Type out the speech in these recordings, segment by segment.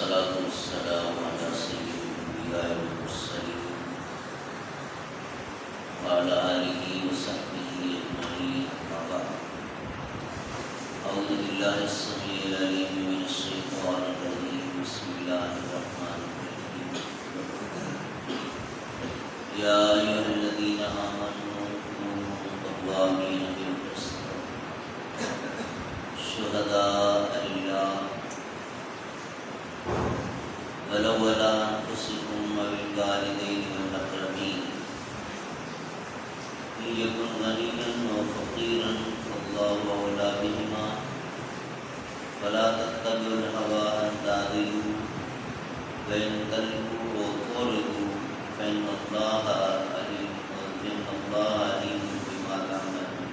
والصلاة والسلام على سيد الأنبياء والمرسلين وعلى آله وصحبه أجمعين أما بعد أعوذ بالله السميع العليم من الشيطان الرجيم بسم الله الرحمن الرحيم يا أيها الذين آمنوا كونوا قوامين بالقسط شهداء لله ولو على أنفسكم أو الوالدين والأقربين إن يكن غنيا أو فقيرا فالله أولى بهما فلا تتبعوا الهوى أن تعدلوا وإن تلووا أو تعرضوا فإن الله عليم بما تعملون.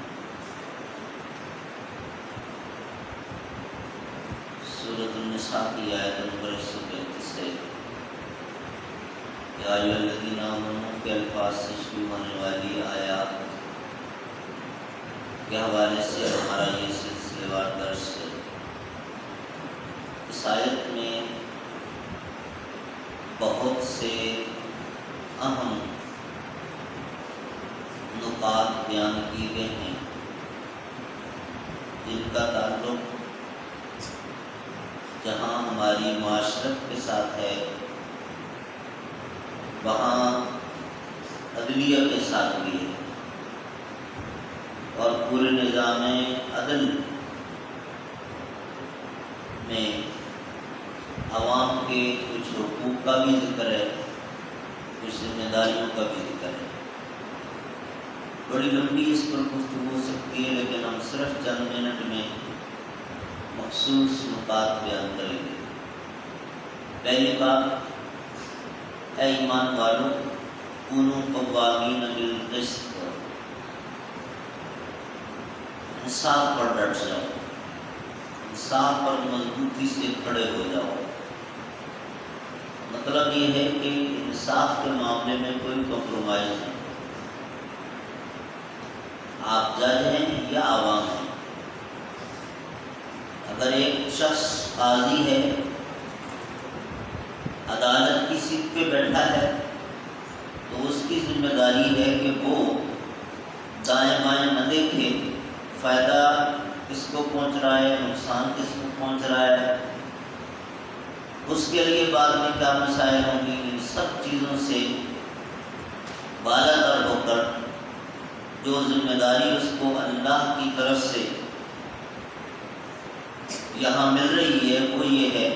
سورۃ النساء کی آیت نمبر 135 سے یا ایھا الذین آمنوا کے الفاظ سے شروع ہونے والی آیات کے حوالے سے ہمارا یہ سلسلہ وار درس ہے. اس آیت میں بہت سے اہم نکات بیان کیے گئے ہیں جن کا تعلق جہاں ہماری معاشرت کے ساتھ ہے وہاں عدلیہ کے ساتھ بھی ہے اور پورے نظام عدل میں عوام کے کچھ حقوق کا بھی ذکر ہے، کچھ ذمہ داریوں کا بھی ذکر ہے. بڑی لمبی اس پر گفتگو ہو سکتی ہے لیکن ہم صرف چند منٹ میں مخصوص نکات بیان کریں گے. پہلی بات، اے ایمان والو کونوا قوامین بالقسط، انصاف پر ڈٹ جاؤ، انصاف پر مضبوطی سے کھڑے ہو جاؤ. مطلب یہ ہے کہ انصاف کے معاملے میں کوئی کمپرومائز نہیں. آپ جج ہیں یا عوام ہیں. اگر ایک شخص قاضی ہے، عدالت کی سیٹ پہ بیٹھا ہے، تو اس کی ذمہ داری ہے کہ وہ دائیں بائیں نہ دیکھے فائدہ کس کو پہنچ رہا ہے، نقصان کس کو پہنچ رہا ہے، اس کے لیے بعد میں کیا مسائل ہوں گی. ان سب چیزوں سے بالاتر ہو کر جو ذمہ داری اس کو اللہ کی طرف سے یہاں مل رہی ہے وہ یہ ہے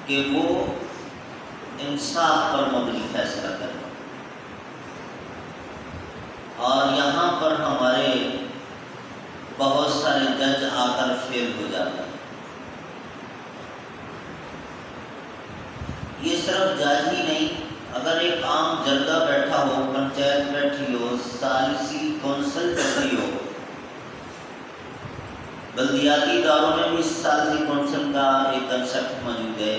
کہ وہ انصاف پر مبنی فیصلہ کرے. اور یہاں پر ہمارے بہت سارے جج آ کر فیل ہو جاتے ہیں. یہ صرف جج ہی نہیں، اگر ایک عام جرگہ بیٹھا ہو، پنچایت بیٹھی ہو، ثالثی کونسل بیٹھی ہو، بلدیاتی اداروں میں بھی ثالثی کونسل کا ایک کنسیپٹ موجود ہے،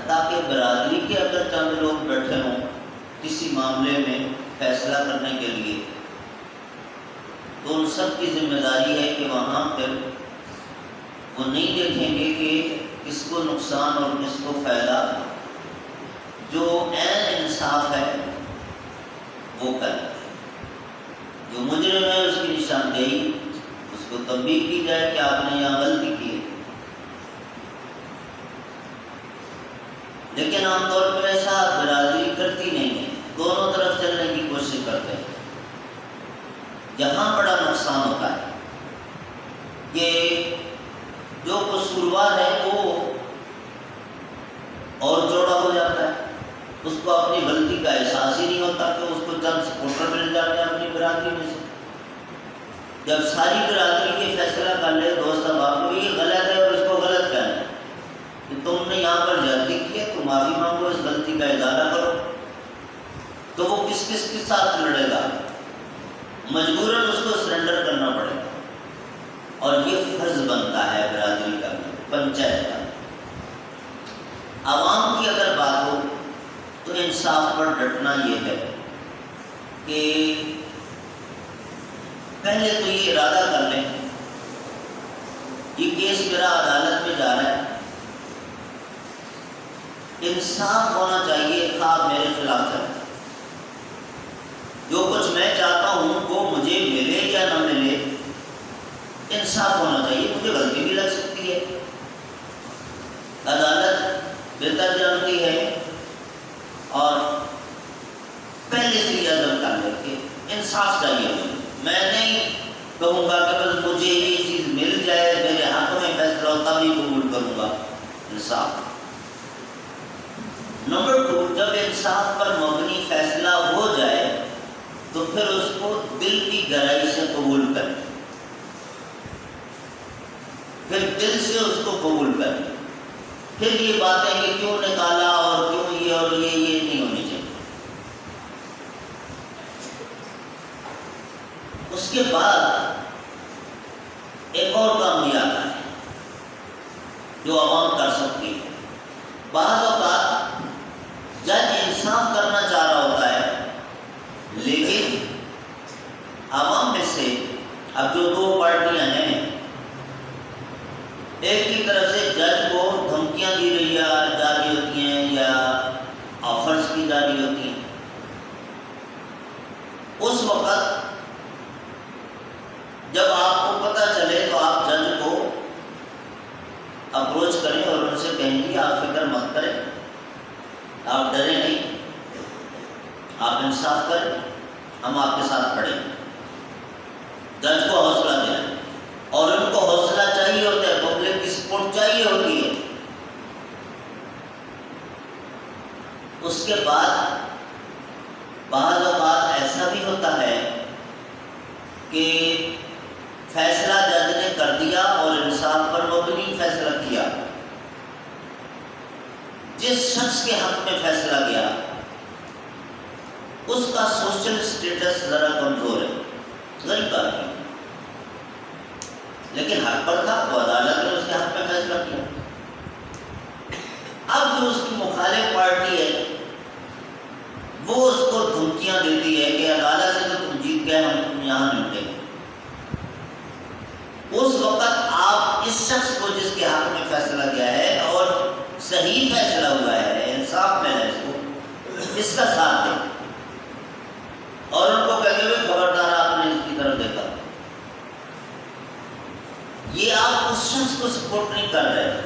تاکہ برادری کے اگر چند لوگ بیٹھے ہوں کسی معاملے میں فیصلہ کرنے کے لیے، تو ان سب کی ذمہ داری ہے کہ وہاں پھر وہ نہیں دیکھیں گے کہ کس کو نقصان اور کس کو فائدہ. جو عین انصاف ہے وہ کریں. جو مجرم ہے اس کی نشاندہی، اس کو تنبیہ کی جائے کہ آپ نے یہاں غلطی کی ہے. لیکن عام طور پر ایسا برادری کرتی نہیں ہے، دونوں طرف چلنے کی کوشش کرتے ہیں. یہاں بڑا نقصان ہوتا ہے کہ جو قصوروار ہے وہ اور جوڑا ہو جاتا ہے، اس کو اپنی غلطی کا احساس ہی نہیں ہوتا کہ اس کو چند سپورٹر مل جاتے ہیں اپنی برادری میں سے. جب ساری برادری کے فیصلہ کر لے دوست احباب کو یہ غلط ہے اور اس کو غلط کہنا ہے کہ تم نے یہاں پر زیادتی کی ہے، تم معافی مانگو، اس غلطی کا ازالہ کرو، تو وہ کس کے ساتھ لڑے گا؟ مجبوراً اس کو سرنڈر کرنا پڑے گا. اور یہ فرض بنتا ہے برادری کا، پنچایت کا. عوام کی اگر بات ہو تو انصاف پر ڈٹنا یہ ہے کہ پہلے تو یہ ارادہ کر لیں یہ کیس میرا عدالت میں جا رہا ہے انصاف ہونا چاہیے، خواب میرے خلاف چلے، جو کچھ میں چاہتا ہوں وہ مجھے ملے یا نہ ملے، انصاف ہونا چاہیے۔ مجھے غلطی بھی لگ سکتی ہے، عدالت بہتر جانتی ہے، اور پہلے سے یہ عزم کر لے کہ انصاف چاہیے مجھے۔ میں نہیں کہوں گا کہ بس مجھے یہ چیز مل جائے، میرے حق میں فیصلہ ہو تب ہی قبول کروں گا، انصاف۔ نمبر 2، جب انصاف پر مبنی فیصلہ ہو جائے تو پھر اس کو دل کی گہرائی سے قبول کریں، پھر دل سے اس کو قبول کریں، پھر یہ باتیں کہ کیوں نکالا اور کیوں یہ اور یہ نہیں ہونی چاہیے۔ اس کے بعد ایک اور کام بھی آتا ہے جو عوام کر سکتی ہے۔ بعض اوقات جج انصاف کرنا چاہ رہا ہوتا ہے، لیکن عوام میں سے اب جو 2 پارٹیاں ہیں، ایک کی طرف سے جج کو دھمکیاں دی جا رہی ہوتی ہیں یا آفرز کی جا رہی ہوتی ہیں، اس وقت جب آپ کو پتہ چلے تو آپ جج کو اپروچ کریں اور ان سے کہیں گے آپ فکر مت کریں، آپ ڈریں نہیں، آپ انصاف کریں، ہم آپ کے ساتھ کھڑے ہیں۔ جج کو حوصلہ دیں، اور ان کو حوصلہ چاہیے ہوتا ہے، پبلک کی سپورٹ چاہیے ہوتی ہے۔ اس کے بعد بعض اوقات ایسا بھی ہوتا ہے کہ فیصلہ جج نے کر دیا اور انصاف پر مبنی فیصلہ کیا، جس شخص کے حق میں فیصلہ کیا اس کا سوشل سٹیٹس ذرا کمزور ہے، غریب آدمی، لیکن حق پر تھا، وہ عدالت نے اس کے حق میں فیصلہ کیا۔ اب جو اس کی مخالف پارٹی ہے وہ اس کو دھمکیاں دیتی ہے کہ عدالت سے تو تم جیت گئے، ہم تم یہاں نمٹیں گے۔ اس وقت آپ اس شخص کو جس کے حق میں فیصلہ کیا ہے اور صحیح فیصلہ ہوا ہے، انصاف میں ہے، اس کا ساتھ دیں اور ان کو کہیں گے خبردار آپ نے اس کی طرف دیکھا۔ یہ آپ اس شخص کو سپورٹ نہیں کر رہے،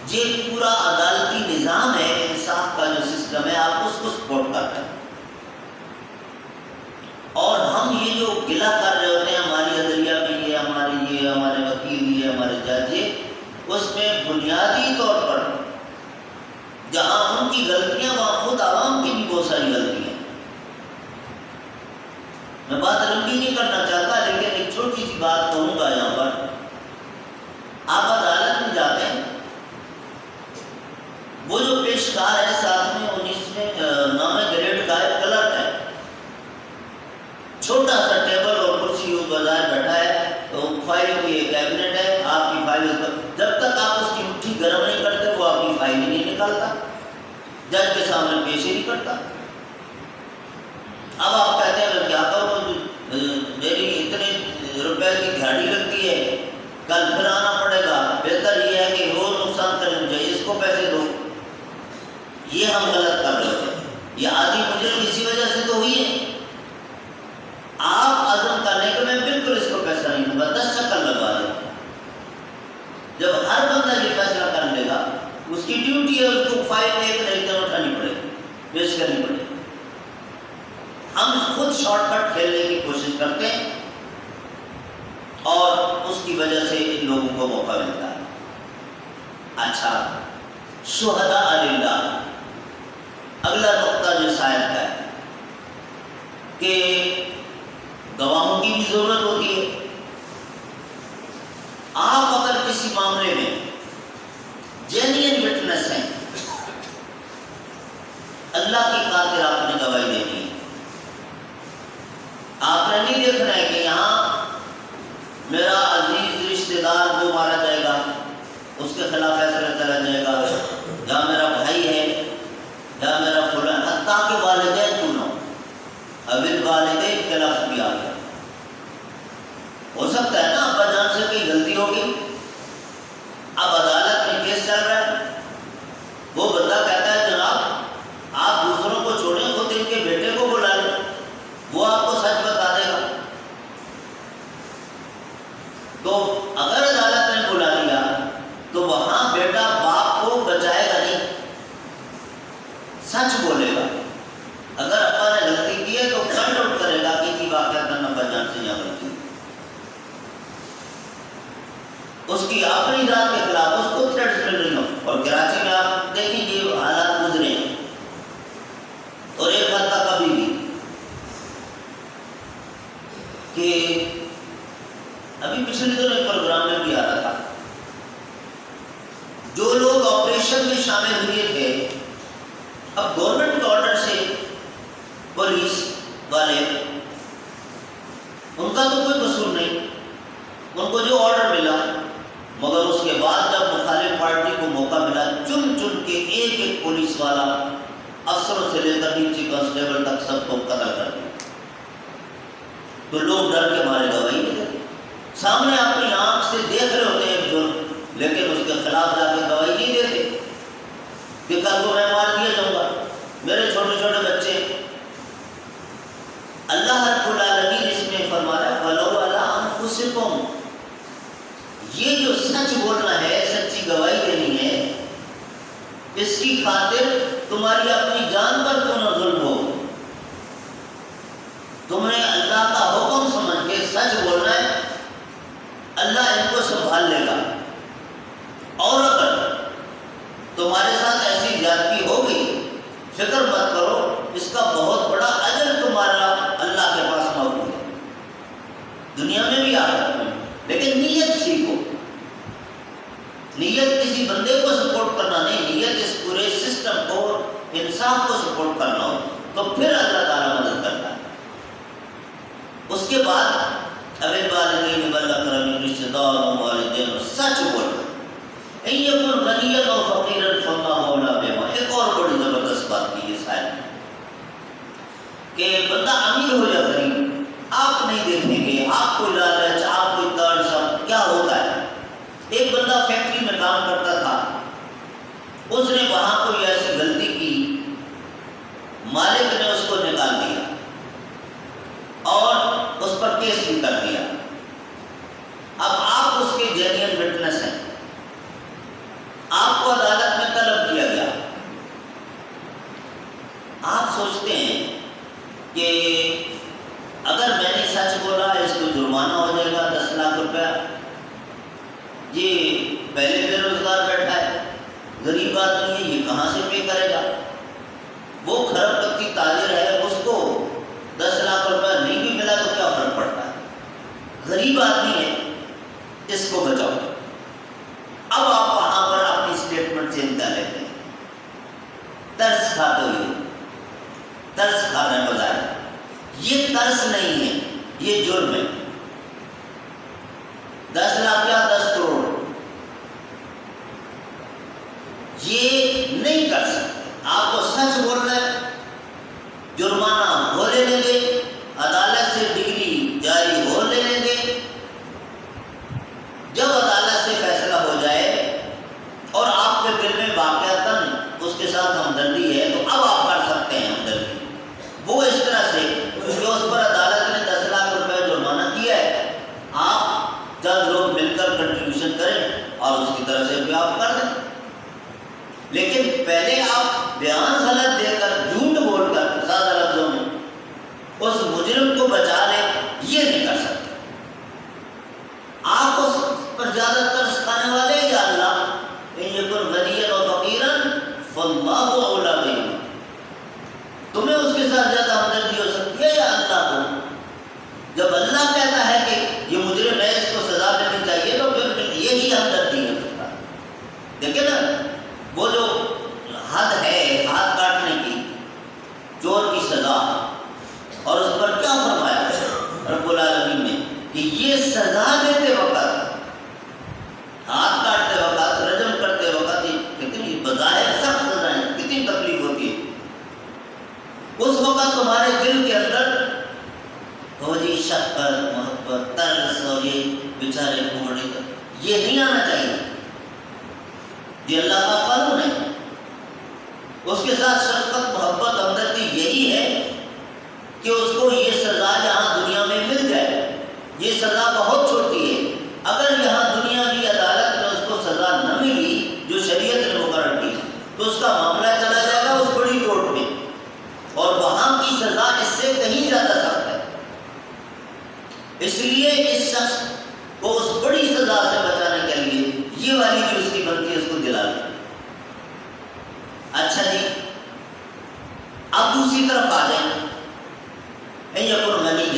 یہ پورا عدالتی نظام ہے، انصاف کا جو سسٹم ہے، آپ اس کو سپورٹ کر رہے ہیں۔ اور ہم یہ جو گلہ کر رہے ہوتے ہیں ہماری عدلیہ میں یہ، ہمارے وکیل یہ، ہمارے جج یہ، اس میں بنیادی طور پر جہاں ان کی غلطیاں وہاں خود عوام کی بھی بہت ساری غلطیاں ہیں۔ میں بات لمبی نہیں کرنا چاہتا، لیکن ایک چھوٹی سی بات کہوں گا یہاں پر۔ آپ عدالت میں جاتے ہیں، وہ جو پیشکار ہے 7ویں 19ویں 9ویں گریڈ کا ہے، کلرک ہے، چھوٹا سا ٹیبل اور کرسی بظاہر بیٹھا ہے، تو فائل کی ایک کیبنٹ ہے، آپ کی فائل اس پر، جب تک آپ اس کی مٹھی گرم نہیں کرتے وہ آپ کی فائل ہی نہیں نکالتا، جج کے سامنے پیش ہی نہیں کرتا۔ اب آپ کہتے ہیں میں کیا کروں، میری اتنے روپے کی دہاڑی لگتی ہے، کل پھر آنا پڑے گا، بہتر یہ ہے کہ روز نقصان کرنے چاہیے، اس کو پیسے دو۔ یہ ہم غلط کر رہے ہیں، یہ آدھی مجھے اسی وجہ سے تو ہوئی ہے۔ آپ عزم کرنے کے میں بالکل اس کو پیسہ نہیں دوں گا، 10 چکر لگوا دیں۔ جب ہر بندہ یہ فیصلہ کر لے گا، اس کی ڈیوٹی ہے اس کو فائل ایک نہ ایک دن اٹھانی پڑے گی، پیش کرنی پڑے گی۔ ہم خود شارٹ کٹ کھیلنے کی کوشش کرتے ہیں اور اس کی وجہ سے ان لوگوں کو موقع ملتا ہے۔ اچھا، شہداء للہ، اگلا نقطہ جو شاید کا ہے کہ گواہوں کی بھی ضرورت ہوتی ہے۔ آپ اگر کسی معاملے میں جینین وٹنس ہیں، اللہ کی خاطر آپ نے گواہی دینی ہے، آپ نے نہیں دیکھنا ہے کہ یہاں میرا عزیز رشتہ دار جو مارا جائے گا اس کے خلاف فیصلہ چلا جائے گا، یا میرا بھائی ہے یا میرا فلان، حتیٰ کہ والدین کیوں نہ ہو، ابل والدین کے لفظ بھی آ گیا۔ ہو سکتا ہے نا ابا جان سے کوئی غلطی ہوگی، اب عدالت میں کیس چل رہا ہے، وہ بندہ کہتا ہے تو اگر عدالت نے بلا لیا تو وہاں بیٹا باپ کو بچائے گا نہیں، سچ بولے گا۔ اگر ابا نے غلطی کی ہے تو فائنڈ آؤٹ کرے گا کہ واقعہ کرنا ابا جان سے یہاں غلطی، اس کی اپنی ذات کے خلاف اس کو تھریٹس مل رہی ہوں۔ اور کراچی میں آپ دیکھیں یہ حالات گزرے ہیں، اور ایک حد تک ابھی بھی کہ ابھی پچھلے دنوں ایک پروگرام میں بھی آ رہا تھا، جو لوگ آپریشن میں شامل ہوئے تھے اب گورنمنٹ کے آرڈر سے پولیس والے، ان کا تو کوئی قصور نہیں، ان کو جو آرڈر ملا، مگر اس کے بعد جب مخالف پارٹی کو موقع ملا چن چن کے ایک ایک پولیس والا افسروں سے لے کر نیچے کانسٹیبل تک سب کو قتل کر دیا، تو لوگ ڈر کے مارے گواہی نہیں دیتے، سامنے اپنی آنکھ سے دیکھ رہے ہوتے ہیں جرم، لیکن اس کے خلاف جا کے گواہی نہیں دیتے کہ کل کو میں مار دیا جاؤں گا۔ میرے چھوٹے چھوٹے بچے، اللہ رب العالمین اس میں فرمایا وَلَوْ عَلَىٰ أَنفُسِكُمْ، یہ جو سچ بولنا ہے، سچی گواہی دینی ہے، اس کی خاطر تمہاری اپنی جان پر کیوں نہ ظلم ہو، تم نے اللہ کا حکم سمجھ کے سچ بولنا ہے، اللہ ان کو سنبھال لے گا۔ اور اگر تمہارے ساتھ ایسی زیادتی ہو گئی، فکر مت کرو، اس کا بہت بڑا اجر تمہارا اللہ کے پاس موجود ہے، دنیا میں بھی آخرت میں، لیکن نیت سیکھو۔ نیت کسی بندے کو سپورٹ کرنا نہیں، نیت اس پورے سسٹم کو، انصاف کو سپورٹ کرنا ہو تو پھر اللہ تعالیٰ مدد کرتا ہے۔ اس کے بعد اب والدین والاقربین، رشتہ دار و والدین، سچ بولنا، ان یکن غنیا و فقیرا فاللہ اولی بہما۔ ایک اور بڑی زبردست بات کی ہے شاید کہ بندہ امیر ہو یا غریب، آپ نہیں دیکھیں گے، آپ کو لالچ، آپ کو ترس کیا ہوتا ہے۔ ایک بندہ فیکٹری میں کام کرتا تھا، اس نے وہاں کوئی ایسی غلطی کی، مالک نے اس کو نکال دیا اور اس پر کیس بھی کر دیا۔ اب آپ اس کے جینئن وٹنس ہیں، آپ کو عدالت میں طلب کیا گیا، آپ سوچتے ہیں کہ اگر میں نے سچ بولا اس کو جرمانہ ہو جائے گا 10 لاکھ روپیہ، یہ پہلے بے روزگار بیٹھا ہے، غریب آدمی ہے، یہ کہاں سے پے کرے گا، وہ کھرب پتی تاجر ہے، اس کو 10 لاکھ روپیہ نہیں بھی ملا تو کیا فرق پڑتا ہے، غریب آدمی ہے، اس کو بچاؤ۔ اب آپ وہاں پر اپنی اسٹیٹمنٹ چینج کر لیتے ہیں، ترس کھاتے ہوئے، ترس کھانے بجائے، یہ ترس نہیں ہے، یہ جرم ہے۔ 10 لاکھ یا 10 کروڑ یہ نہیں کر سکتے، آپ کو سچ بولنا ہے، جرمانہ ہو لینے دے، عدالت سے ڈگری جاری ہو لینے دے، جب عدالت سے فیصلہ ہو جائے اور آپ کے دل میں واقعتاً اس کے ساتھ ہمدردی ہے تو اب آپ کر سکتے ہیں ہمدردی، وہ اس طرح سے کہ اس پر عدالت نے 10 لاکھ روپے جرمانہ کیا ہے، آپ چند لوگ مل کر کنٹریبیوشن کریں اور اس کی طرف سے بھی آپ کر دیں، لیکن پہلے آپ بیان غلط دے کر، جھوٹ بول کر، سادہ لفظوں میں اس مجرم کو بچا لیں، یہ نہیں کر سکتے۔ آپ اس پر زیادہ ترس کھانے والے یا اللہ، ان یکن غنیا و فقیرا فاللہ اولی بہما، تمہیں اس کے ساتھ زیادہ ہمدردی ہو سکتی ہے یا اللہ کو؟ جب اللہ کہتا ہے کہ یہ مجرم ہے، اس کو سزا ملنی چاہیے، تو پھر یہی ہمدردی ہے۔ دیکھیں نا وہ جو حد ہے ہاتھ کاٹنے کی، چور کی سزا، اور اس پر کیا فرمایا رب العالمین نے کہ یہ سزا دیتے وقت، ہاتھ کاٹتے وقت، رجم کرتے وقت، کتنی بظاہر سخت سزائیں، کتنی تکلیف ہوتی ہے، اس وقت تمہارے دل کے اندر ہو جی شفقت، محبت، ترس، اور یہ بیچارے پکڑے، یہ نہیں آنا چاہیے، یہ اللہ کا قانون ہے۔ اس کے ساتھ شفقت، محبت، ہمدردی یہی ہے کہ اس کو یہ سزا یہاں دنیا میں مل جائے، یہ سزا بہت چھوٹی ہے، یہ اس شخص کو اس بڑی سزا سے بچانے کے لیے یہ والی جو اس کی بنتی ہے اس کو دلا دیں۔ اچھا جی، اب دوسری طرف آ جائیں، یکن غنی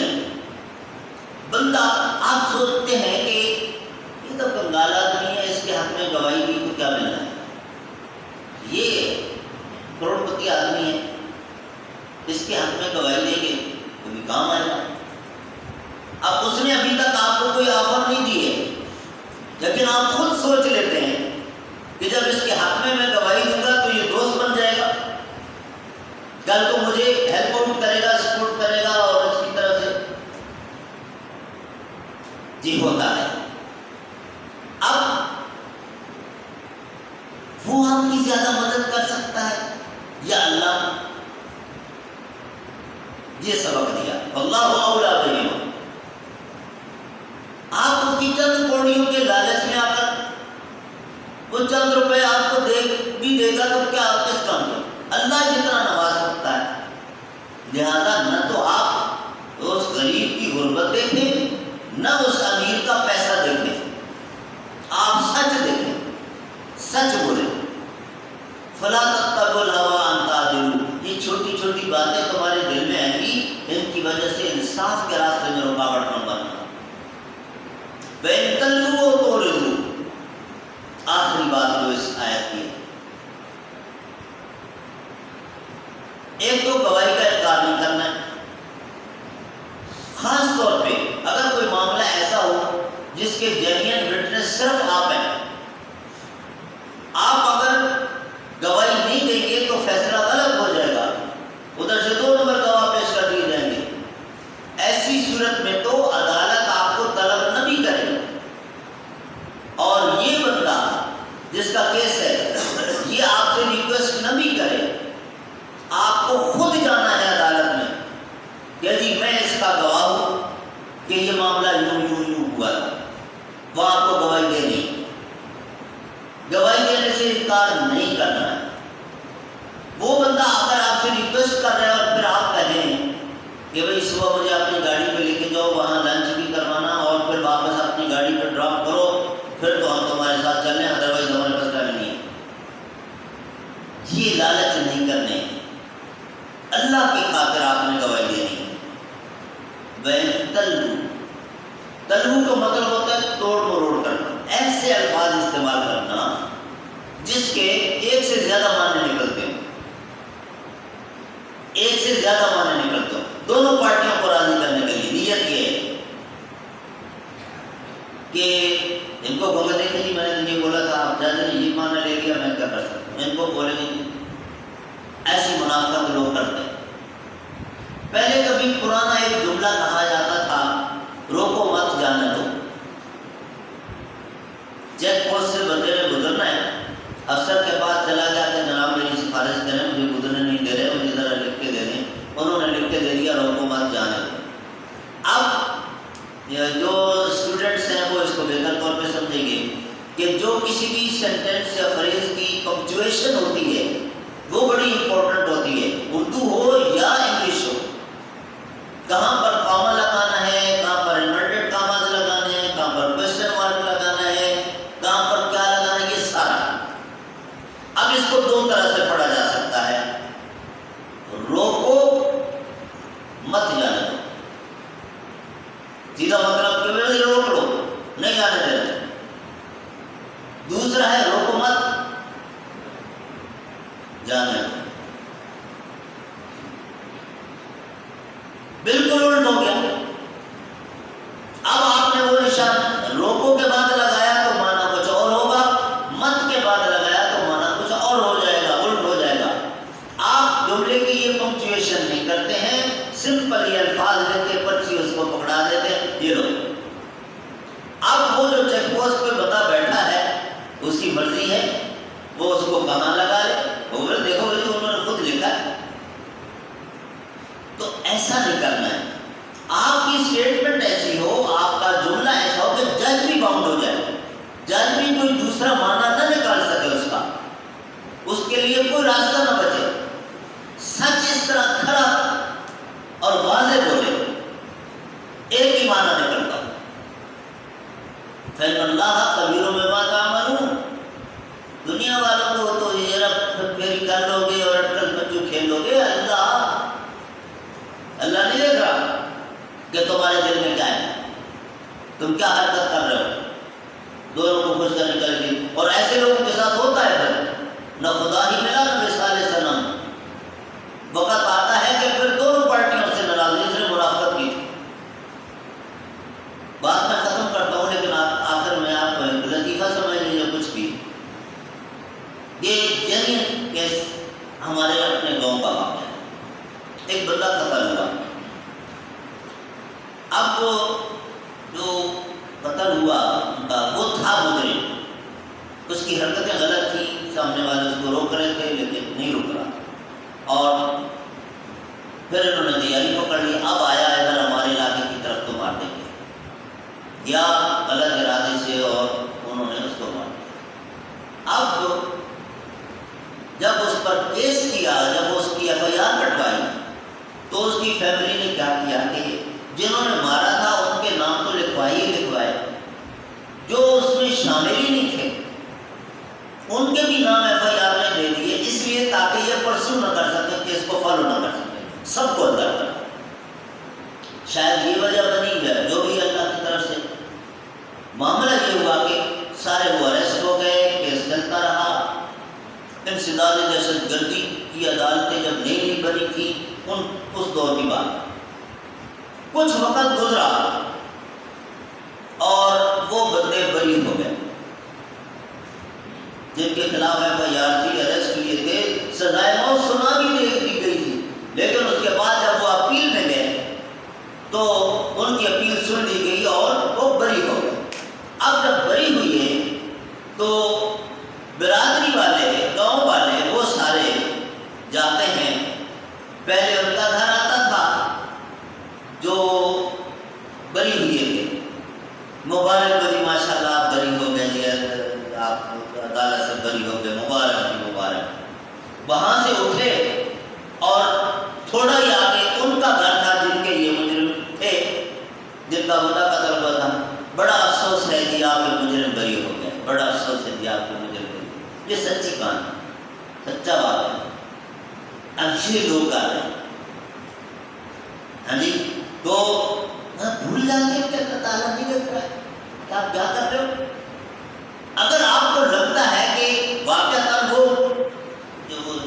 بندہ، آپ سوچتے ہیں کہ یہ تو کنگال آدمی ہے، اس کے حق میں گواہی دی تو کیا ملنا ہے، یہ کروڑ پتی آدمی ہے، اس کے حق میں گواہی دیں گے تو بھی کام آئے گا۔ اب اس نے ابھی تک آپ کو کوئی آفر نہیں دی ہے، لیکن آپ خود سوچ لیتے ہیں کہ جب اس کے حق میں گواہی دوں گا تو یہ دوست بن جائے گا، کل تو مجھے ہیلپ آؤٹ کرے گا، سپورٹ کرے گا، اور اس کی طرف سے جی ہوتا ہے۔ اب وہ آپ کی زیادہ مدد کر سکتا ہے یا اللہ؟ یہ سبق دیا اللہ اولا بہما۔ آپ اس کی چند کوڑیوں کے لالچ میں آ کر وہ چند روپے آپ کو دے بھی دے گا تو کیا آپ کس کام کے؟ اللہ جتنا نواز سکتا ہے، لہذا نہ تو آپ اس غریب کی غربت دیکھیں، نہ اس امیر کا پیسہ دیکھیں، آپ سچ دیکھیں، سچ بولیں۔ فلا تتبعوا الهوى ان تعدلوا، یہ چھوٹی چھوٹی باتیں تمہارے دل میں آئیں گی، ان کی وجہ سے انصاف کے راستے میں رکاوٹ نہ بننا۔ وَإِن تَلْوُوا تُعْرِضُوا، آخری بات جو اس آیت کی، ایک تو گواہی کا انکار نہیں کرنا ہے، خاص طور پہ اگر کوئی معاملہ ایسا ہو جس کے جینوئن وٹنس صرف آپ ہیں، آپ اگر گواہی نہیں دیں گے تو فیصلہ غلط ہو جائے گا، ادھر سے 2 نمبر گواہ پیش کر دیے جائیں گے، ایسی صورت میں تو عدالت آپ کو طلب نہ بھی کرے گی، اور یہ بندہ جس کا کیس ہے یہ آپ سے ریکویسٹ نہ بھی کرے، آپ کو خود جانا ہے عدالت میں کہ جی میں اس کا گواہ ہوں کہ یہ معاملہ یوں ہوا تھا، وہ آپ کو گواہی دینی، گواہی دینے سے انکار نہیں کرنا ہے۔ وہ بندہ اگر آپ سے ریکویسٹ کر رہا ہے اور پھر آپ کہیں کہ بھائی صبح مجھے اپنی گاڑی پہ لے کے جاؤ، وہاں لنچ بھی کروانا اور پھر واپس اپنی گاڑی پہ ڈراپ کرو، پھر تو ہم تمہارے ساتھ چلیں، ادروائز ہمارے پاس ٹائم نہیں ہے، یہ لالچ نہیں کرنے، اللہ کی خاطر آپ نے گواہی دینی ہے۔ وَإِن تَلْوُوا، تلو کا مطلب ہوتا ہے توڑ مروڑ کرنا، ایسے الفاظ استعمال کرنا جس کے ایک سے زیادہ معنی نکلتے ہیں، ایک سے زیادہ معنی نکلتے ہیں، دونوں پارٹیوں کو راضی کرنے کے لیے نیت یہ ہے کہ ان کو بولے دیکھیں جی میں نے یہ بولا تھا، آپ جج نے یہ معنی لے لیا، میں کیا کر سکتا ہوں، ان کو بولے گے ایسی منافقت لوگ کرتے ہیں۔ پہلے کبھی پرانا ایک جملہ کہا جاتا تھا، روکو مت جانے دو، چیک پوسٹ سے بندے نے گزرنا ہے، افسر کے پاس چلا گیا کہ جناب میری سفارش کریں، مجھے گزرنے نہیں دے رہے، مجھے ذرا لکھ کے دے دیں، انہوں نے لکھ کے دے دیا روکو مت جانے دو۔ اب جو اسٹوڈنٹس ہیں وہ اس کو بہتر طور پہ سمجھیں گے کہ جو کسی بھی سینٹینس یا فریز کی پنکچویشن ہوتی ہے وہ بڑی امپورٹنٹ ہوتی ہے، اردو ہو یا انگلش ہو، کہاں پر کاما لگانا ہے، کہاں پر انورٹڈ کاماز لگانے ہیں، کہاں پر کوشچن مارک لگانا ہے، کہاں پر کیا لگانا ہے، یہ سارا۔ اب اس کو 2 طرح سے پڑھا جا سکتا ہے، روکو مت جانے دو، سیدھا مطلب کہ میں روک لو، نہیں جانے دے رہا۔ دوسرا ہے روکو مت جانے دو، بالکل الٹ ہو گیا۔ اب آپ نے وہ نشان روکو کے بعد لگایا تو مانا کچھ اور ہوگا، مت کے بعد لگایا تو مانا کچھ اور ہو جائے گا، الٹ ہو جائے گا۔ آپ جملے کی یہ پنکچویشن نہیں کرتے ہیں، سمپل یہ الفاظ لکھ کے پرچی اس کو پکڑا دیتے ہیں، یہ لو۔ اب وہ جو چیک پوسٹ پہ بندہ بیٹھا ہے اس کی مرضی ہے، وہ اس کو کہاں لگا لے، وہ بولے دیکھو بھائی انہوں نے خود لکھا ہے، تو ایسا نہیں کرنا ہے۔ آپ کی اسٹیٹمنٹ ایسی ہو، آپ کا جملہ ایسا ہو کہ جج بھی باؤنڈ ہو جائے، جج بھی کوئی دوسرا معنی نہ نکال سکے اس کا، اس کے لیے کوئی راستہ نہ بچے، سچ اس طرح کھڑا اور واضح بولے، ایک ہی معنی نکلتا۔ فإن اللہ خبیر بما تعملون. دنیا والوں کو تو یہ رب پھیری کر لو گے اور اٹکل بچوں کھیلو گے، اللہ نہیں دیکھ رہا کہ تمہارے دل میں کیا ہے، تم کیا حرکت کر رہے ہو. دونوں کو خوش کرنے کے لیے، اور ایسے لوگوں کے ساتھ ہوتا ہے پھر نہ خدا ہی ملا نہ مثال صنم. وقت آتا ہے کہ پھر دونوں پارٹیوں سے ناراض، جس نے منافقت کی تھی. بات میں ختم کرتا ہوں لیکن آخر میں آپ کو ایک لطیفہ سمجھ لیجیے کچھ بھی. یہ جنین کیس ہمارے اپنے گاؤں کا واقعہ ہے. ایک بندہ قتل ہوا. اب جو قتل ہوا ان کا وہ تھا مجرم، اس کی حرکتیں غلط تھیں، سامنے والے اس کو روک رہے تھے لیکن نہیں روک رہا. اور پھر انہوں نے تیاری پکڑ لی، اب آیا ادھر ہمارے علاقے کی طرف تو مار دیں گے، یا غلط ارادے سے اور انہوں نے اس کو مار دیا. اب جب اس پر کیس کیا، جب اس کی FIR کٹوائی تو اس کی فیملی نے کیا کیا کہ جنہوں نے مارا تھا ان کے نام تو لکھوائے، جو اس میں شامل ہی نہیں تھے ان کے بھی نام FIR میں دے دیے، اس لیے تاکہ یہ پرسو نہ کر سکے، کیس کو فالو نہ کر سکے، سب کو اندر کر. شاید یہ وجہ بنی ہے جو بھی اللہ کی طرف سے. معاملہ یہ ہوا کہ سارے وہ اریسٹ ہو گئے، کیس چلتا رہا. انسداد دہشت گردی کی عدالتیں جب نئی بنی تھی اس دور کی بات، کچھ وقت گزرا اور وہ بندے بری ہو گئے جن کے خلاف FIR تھی، اریسٹ کیے تھے، سزائے موت سنا بھی دی گئی تھی. لیکن اس کے بعد جب وہ اپیل میں گئے تو ان کی اپیل سن لی گئی اور وہ بری ہو گئے. اب جب بری ہوئی ہے تو برادری والے، گاؤں والے، وہ سارے جاتے ہیں. پہلے ان کا گھر آتا تھا جو بری ہوئے تھے، مبارک بری، ماشاء اللہ آپ بری ہو گئے، آپ عدالت سے بری ہو گئے، مبارک. وہاں سے اٹھے اور تھوڑا ہی آگے ان کا گھر تھا جن کے یہ مجرم تھے، جن کا بندہ قتل ہوا تھا. بڑا افسوس ہے کہ آپ کے مجرم بری ہو گئے، بڑا افسوس ہے کہ آپ کے مجرم بری. یہ سچی کہانی، سچا بات ہے. اچھے لوگ کر رہے ہیں، ہاں جی. تو بھول جاتے ہیں کہ اللہ تعالیٰ نہیں دیکھ رہا ہے کہ آپ کیا کر رہے ہو. اگر آپ کو لگتا ہے کہ واقعتاً وہ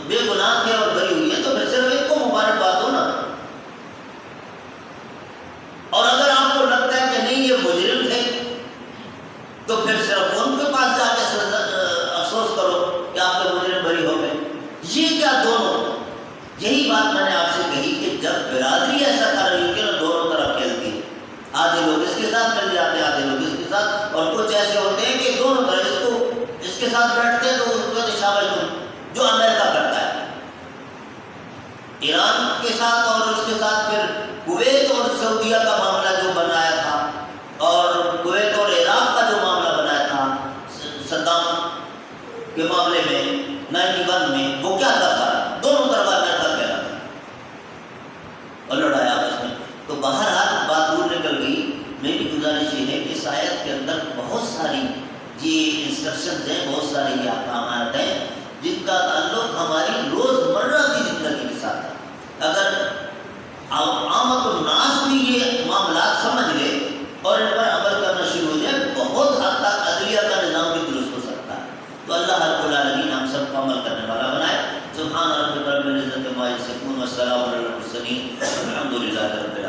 بے گناہ تھے اور بری ہوئی ہے تو پھر صرف ایک کو مبارکباد ہو نا. اور اگر آپ کو لگتا ہے کہ نہیں یہ مجرم تھے تو پھر صرف ان کے پاس جا کے افسوس کرو کہ آپ کے مجرم بری ہو گئے. یہ کیا دونوں، یہی بات میں نے آپ سے کہی کہ جب برادری ایسا کر رہی ہے کہ نا دونوں طرف کھیلتی ہے، آدھے لوگ اس کے ساتھ مل جاتے ہیں، آدھے لوگ اس کے ساتھ، اور کچھ ایسے ہوتے ہیں کہ دونوں طرف اس کے ساتھ بیٹھتے ہیں تو اس کو شامل تم، جو امریکہ کرتا ہے ایران کے ساتھ، اور اس کے ساتھ پھر کویت اور سعودیہ کا معاملہ جو بنایا تھا، اور کویت اور عراق کا جو معاملہ بنایا تھا صدام کے معاملے میں 91 میں، وہ کیا تھا سارا دونوں طرف امریکہ کہہ رہا تھا اور لڑایا اس میں. تو بہرحال بات دور نکل گئی. میری گزارش یہ ہے کہ اس آیت کے اندر بہت ساری یہ انسٹرکشنز ہیں، بہت سارے یہ احکامات ہیں جن کا تعلق ہماری روزمرہ کی زندگی کے ساتھ ہے. اگر عامت الناس بھی یہ معاملات سمجھ لے اور ان پر عمل کرنا شروع ہو جائے، بہت حد تک عدلیہ کا نظام بھی درست ہو سکتا ہے. تو اللہ رب العالمین ہم سب کو عمل کرنے والا بنائے. سبحان ربک رب العزت عما یصفون والسلام علی المرسلین والحمد للہ رب العالمین.